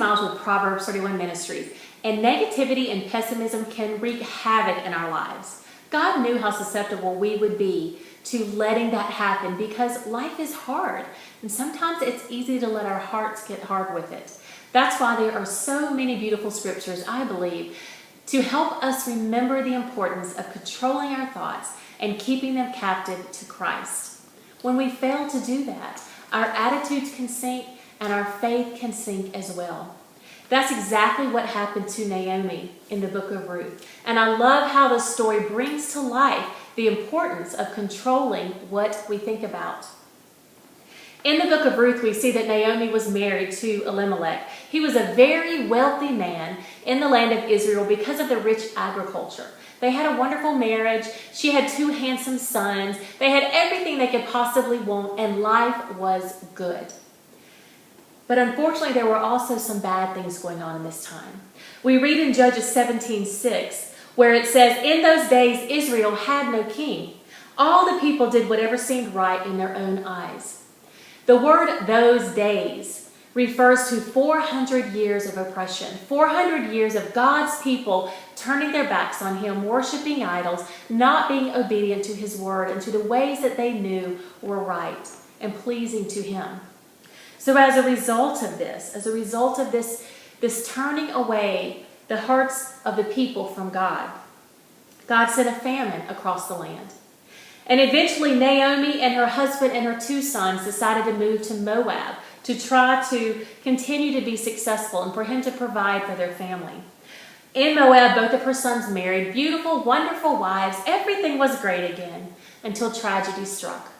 Miles with Proverbs 31 Ministries, and negativity and pessimism can wreak havoc in our lives. God knew how susceptible we would be to letting that happen because life is hard, and sometimes it's easy to let our hearts get hard with it. That's why there are so many beautiful scriptures, I believe, to help us remember the importance of controlling our thoughts and keeping them captive to Christ. When we fail to do that, our attitudes can sink and our faith can sink as well. That's exactly what happened to Naomi in the book of Ruth. And I love how the story brings to life the importance of controlling what we think about. In the book of Ruth, we see that Naomi was married to Elimelech. He was a very wealthy man in the land of Israel because of the rich agriculture. They had a wonderful marriage. She had 2 handsome sons. They had everything they could possibly want, and life was good. But unfortunately, there were also some bad things going on in this time. We read in Judges 17:6, where it says, "In those days Israel had no king. All the people did whatever seemed right in their own eyes." The word "those days" refers to 400 years of oppression, 400 years of God's people turning their backs on Him, worshiping idols, not being obedient to His word and to the ways that they knew were right and pleasing to Him. So as a result of this turning away the hearts of the people from God, God sent a famine across the land. And eventually Naomi and her husband and her 2 sons decided to move to Moab to try to continue to be successful and for him to provide for their family. In Moab, both of her sons married beautiful, wonderful wives. Everything was great again until tragedy struck.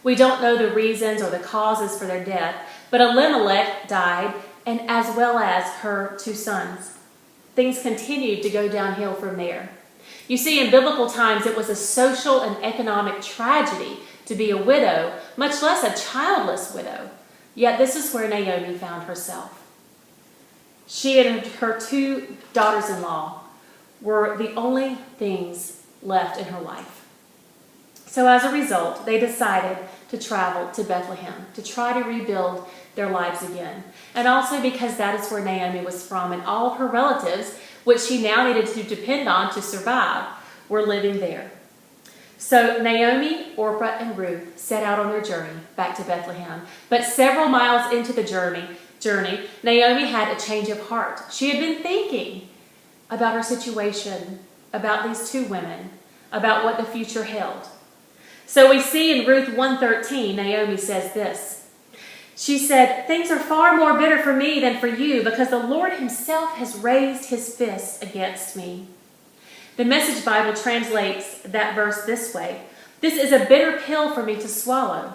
We don't know the reasons or the causes for their death, but Elimelech died, and as well as her 2 sons. Things continued to go downhill from there. You see, in biblical times, it was a social and economic tragedy to be a widow, much less a childless widow. Yet this is where Naomi found herself. She and her 2 daughters-in-law were the only things left in her life. So as a result, they decided to travel to Bethlehem to try to rebuild their lives again. And also because that is where Naomi was from, and all of her relatives, which she now needed to depend on to survive, were living there. So Naomi, Orpah, and Ruth set out on their journey back to Bethlehem. But several miles into the journey, Naomi had a change of heart. She had been thinking about her situation, about these 2 women, about what the future held. So we see in Ruth 1:13, Naomi says this. She said, "Things are far more bitter for me than for you, because the Lord Himself has raised His fist against me." The Message Bible translates that verse this way: "This is a bitter pill for me to swallow.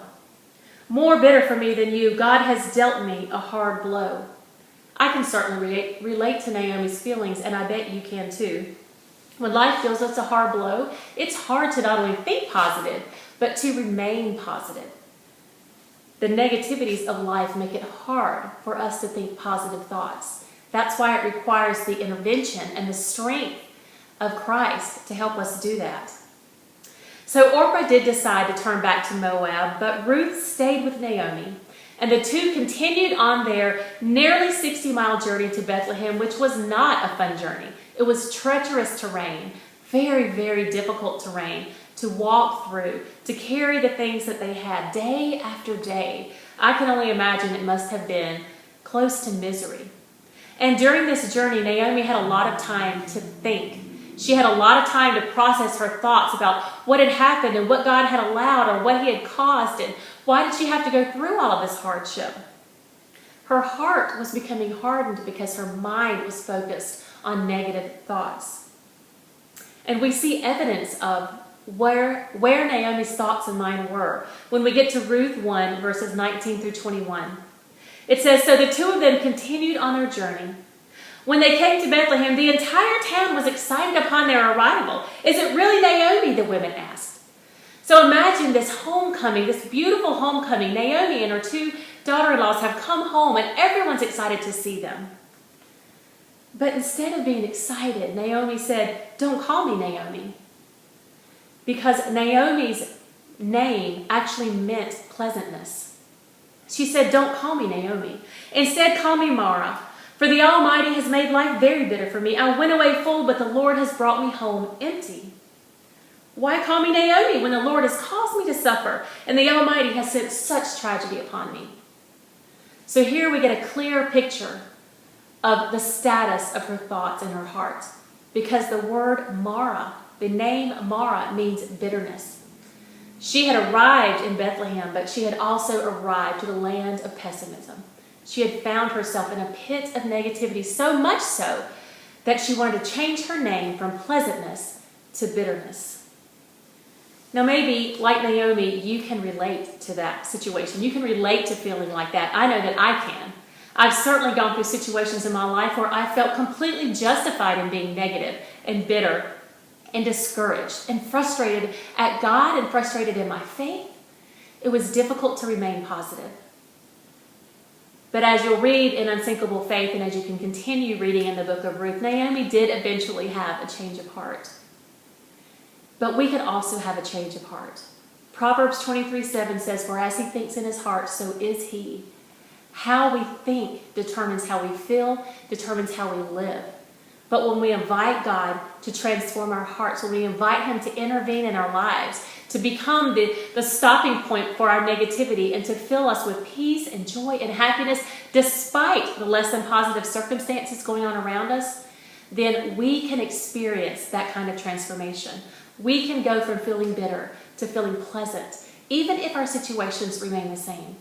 More bitter for me than you. God has dealt me a hard blow." I can certainly relate to Naomi's feelings, and I bet you can too. When life deals us a hard blow, it's hard to not only think positive, but to remain positive. The negativities of life make it hard for us to think positive thoughts. That's why it requires the intervention and the strength of Christ to help us do that. So Orpah did decide to turn back to Moab, but Ruth stayed with Naomi, and the 2 continued on their nearly 60-mile journey to Bethlehem, which was not a fun journey. It was treacherous terrain, very, very difficult terrain to walk through, to carry the things that they had day after day. I can only imagine it must have been close to misery. And during this journey, Naomi had a lot of time to think. She had a lot of time to process her thoughts about what had happened and what God had allowed or what He had caused, and why did she have to go through all of this hardship. Her heart was becoming hardened because her mind was focused on negative thoughts. And we see evidence of where Naomi's thoughts and mind were when we get to Ruth 1, verses 19 through 21. It says, "So the 2 of them continued on their journey. When they came to Bethlehem, the entire town was excited upon their arrival. 'Is it really Naomi?' the women asked." So imagine this homecoming, this beautiful homecoming. Naomi and her 2 daughter-in-laws have come home, and everyone's excited to see them. But instead of being excited, Naomi said, "Don't call me Naomi." Because Naomi's name actually meant pleasantness. She said, "Don't call me Naomi. Instead, call me Mara, For the Almighty has made life very bitter for me. I went away full, but the Lord has brought me home empty. Why call me Naomi when the Lord has caused me to suffer, and the Almighty has sent such tragedy upon me? So here we get a clear picture of the status of her thoughts and her heart, because the word Mara, the name Mara, means bitterness. She had arrived in Bethlehem, but she had also arrived to the land of pessimism. She had found herself in a pit of negativity, so much so that she wanted to change her name from pleasantness to bitterness. Now maybe, like Naomi, you can relate to that situation. You can relate to feeling like that. I know that I can. I've certainly gone through situations in my life where I felt completely justified in being negative and bitter and discouraged and frustrated at God and frustrated in my faith. It was difficult to remain positive. But as you'll read in Unsinkable Faith, and as you can continue reading in the book of Ruth, Naomi did eventually have a change of heart. But we could also have a change of heart. Proverbs 23:7 says, "For as he thinks in his heart, so is he." How we think determines how we feel, determines how we live. But when we invite God to transform our hearts, when we invite him to intervene in our lives, to become the stopping point for our negativity and to fill us with peace and joy and happiness despite the less than positive circumstances going on around us, then we can experience that kind of transformation. We can go from feeling bitter to feeling pleasant, even if our situations remain the same.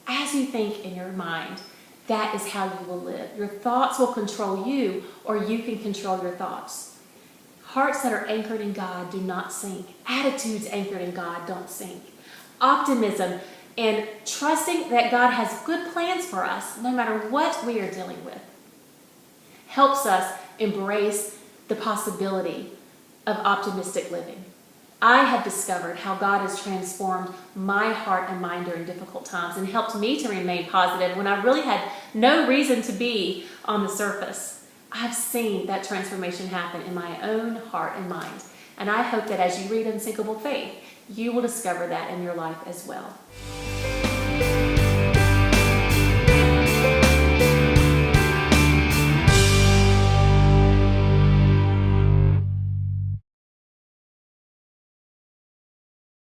As you think in your mind, that is how you will live. Your thoughts will control you, or you can control your thoughts. Hearts that are anchored in God do not sink. Attitudes anchored in God don't sink. Optimism and trusting that God has good plans for us, no matter what we are dealing with, helps us embrace the possibility of optimistic living. I have discovered how God has transformed my heart and mind during difficult times and helped me to remain positive when I really had no reason to be on the surface. I've seen that transformation happen in my own heart and mind. And I hope that as you read Unsinkable Faith, you will discover that in your life as well.